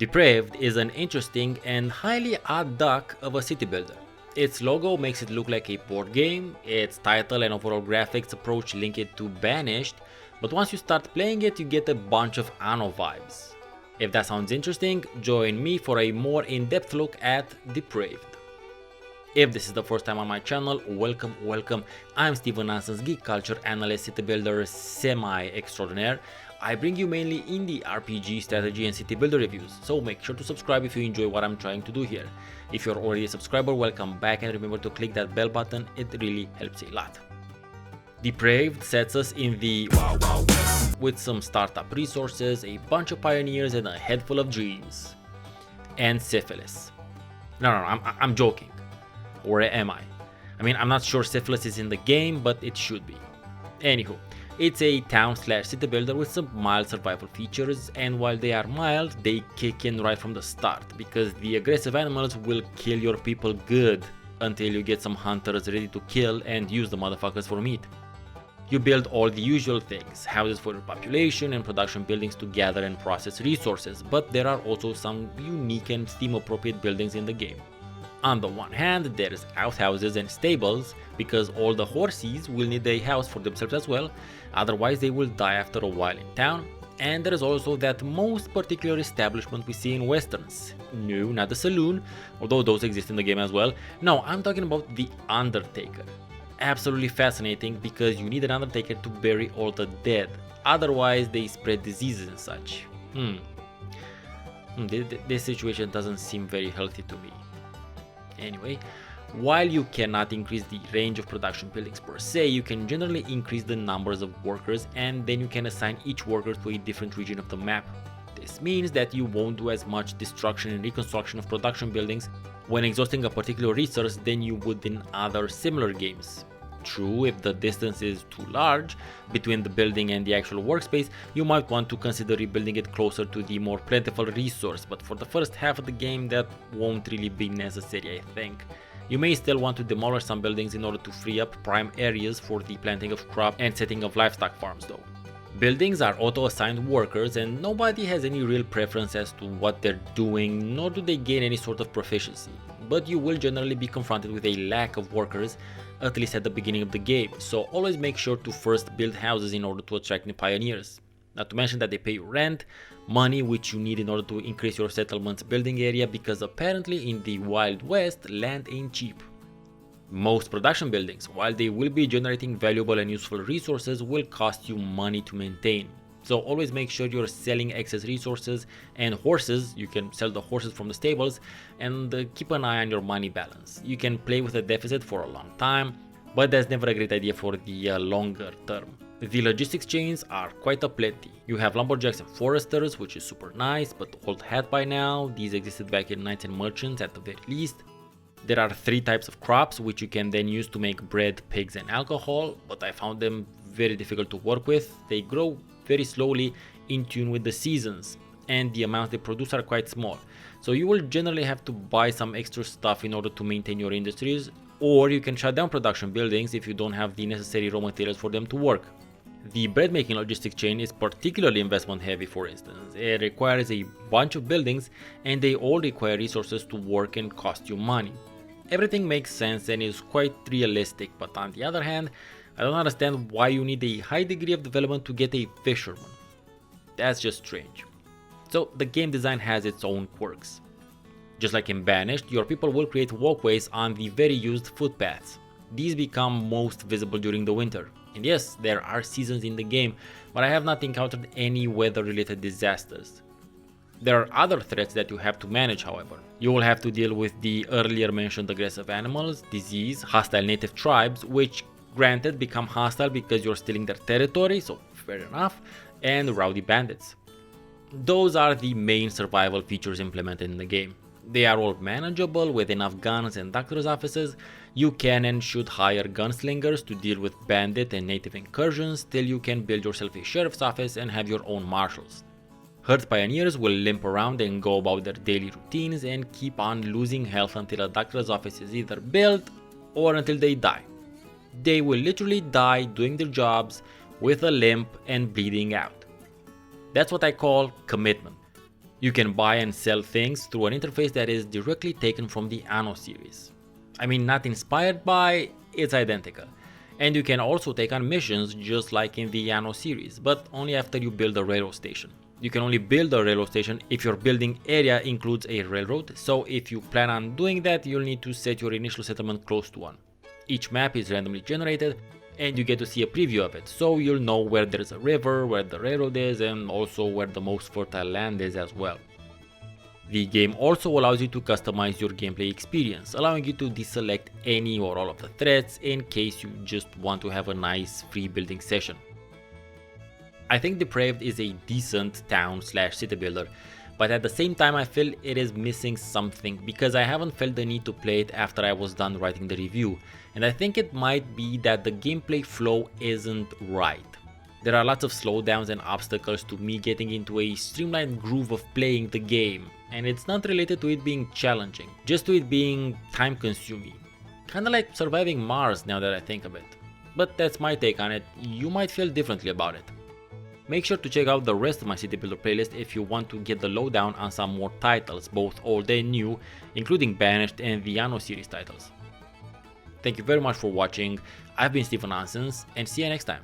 Depraved is an interesting and highly odd duck of a city builder. Its logo makes it look like a board game, its title and overall graphics approach link it to Banished, but once you start playing it you get a bunch of Anno vibes. If that sounds interesting, join me for a more in-depth look at Depraved. If this is the first time on my channel, welcome. I'm Steven Nanson's geek culture analyst, city builder, semi-extraordinaire. I bring you mainly indie RPG, strategy and city builder reviews, so make sure to subscribe if you enjoy what I'm trying to do here. If you're already a subscriber, welcome back, and remember to click that bell button, it really helps a lot. Depraved sets us in the Wild Wild West with some startup resources, a bunch of pioneers and a head full of dreams. And syphilis. No, I'm joking. Or am I? I mean, I'm not sure syphilis is in the game, but it should be. Anywho, it's a town/city builder with some mild survival features, and while they are mild, they kick in right from the start, because the aggressive animals will kill your people good until you get some hunters ready to kill and use the motherfuckers for meat. You build all the usual things, houses for your population and production buildings to gather and process resources, but there are also some unique and theme appropriate buildings in the game. On the one hand, there's outhouses and stables, because all the horses will need a house for themselves as well, otherwise they will die after a while in town. And there is also that most particular establishment we see in westerns. No, not the saloon, although those exist in the game as well. No, I'm talking about the Undertaker. Absolutely fascinating, because you need an Undertaker to bury all the dead, otherwise they spread diseases and such. This situation doesn't seem very healthy to me. Anyway, while you cannot increase the range of production buildings per se, you can generally increase the numbers of workers, and then you can assign each worker to a different region of the map. This means that you won't do as much destruction and reconstruction of production buildings when exhausting a particular resource than you would in other similar games. True, if the distance is too large between the building and the actual workspace, you might want to consider rebuilding it closer to the more plentiful resource, but for the first half of the game that won't really be necessary, I think. You may still want to demolish some buildings in order to free up prime areas for the planting of crop and setting of livestock farms though. Buildings are auto-assigned workers, and nobody has any real preference as to what they're doing, nor do they gain any sort of proficiency. But you will generally be confronted with a lack of workers, at least at the beginning of the game, so always make sure to first build houses in order to attract new pioneers. Not to mention that they pay you rent, money which you need in order to increase your settlement's building area, because apparently in the Wild West, land ain't cheap. Most production buildings, while they will be generating valuable and useful resources, will cost you money to maintain. So always make sure you're selling excess resources and horses. You can sell the horses from the stables, and keep an eye on your money balance. You can play with a deficit for a long time, but that's never a great idea for the longer term. The logistics chains are quite aplenty. You have lumberjacks and foresters, which is super nice, but old hat by now. These existed back in Knights and Merchants at the very least. There are 3 types of crops which you can then use to make bread, pigs and alcohol, but I found them very difficult to work with. They grow very slowly in tune with the seasons, and the amounts they produce are quite small. So you will generally have to buy some extra stuff in order to maintain your industries, or you can shut down production buildings if you don't have the necessary raw materials for them to work. The bread making logistics chain is particularly investment heavy, for instance. It requires a bunch of buildings, and they all require resources to work and cost you money. Everything makes sense and is quite realistic, but on the other hand, I don't understand why you need a high degree of development to get a fisherman. That's just strange. So the game design has its own quirks. Just like in Banished, your people will create walkways on the very used footpaths. These become most visible during the winter. And yes, there are seasons in the game, but I have not encountered any weather-related disasters. There are other threats that you have to manage, however. You will have to deal with the earlier mentioned aggressive animals, disease, hostile native tribes, which granted become hostile because you're stealing their territory, so fair enough, and rowdy bandits. Those are the main survival features implemented in the game. They are all manageable with enough guns and doctor's offices. You can and should hire gunslingers to deal with bandit and native incursions till you can build yourself a sheriff's office and have your own marshals. Herd pioneers will limp around and go about their daily routines and keep on losing health until a doctor's office is either built or until they die. They will literally die doing their jobs with a limp and bleeding out. That's what I call commitment. You can buy and sell things through an interface that is directly taken from the Anno series. I mean, not inspired by, it's identical. And you can also take on missions just like in the Anno series, but only after you build a railroad station. You can only build a railroad station if your building area includes a railroad, so if you plan on doing that, you'll need to set your initial settlement close to one. Each map is randomly generated, and you get to see a preview of it, so you'll know where there's a river, where the railroad is, and also where the most fertile land is as well. The game also allows you to customize your gameplay experience, allowing you to deselect any or all of the threats in case you just want to have a nice free building session. I think Depraved is a decent town/city builder, but at the same time I feel it is missing something because I haven't felt the need to play it after I was done writing the review, and I think it might be that the gameplay flow isn't right. There are lots of slowdowns and obstacles to me getting into a streamlined groove of playing the game, and it's not related to it being challenging, just to it being time consuming. Kinda like surviving Mars now that I think of it. But that's my take on it, you might feel differently about it. Make sure to check out the rest of my City Builder playlist if you want to get the lowdown on some more titles, both old and new, including Banished and the Anno series titles. Thank you very much for watching, I've been Stephen Ansons, and see you next time.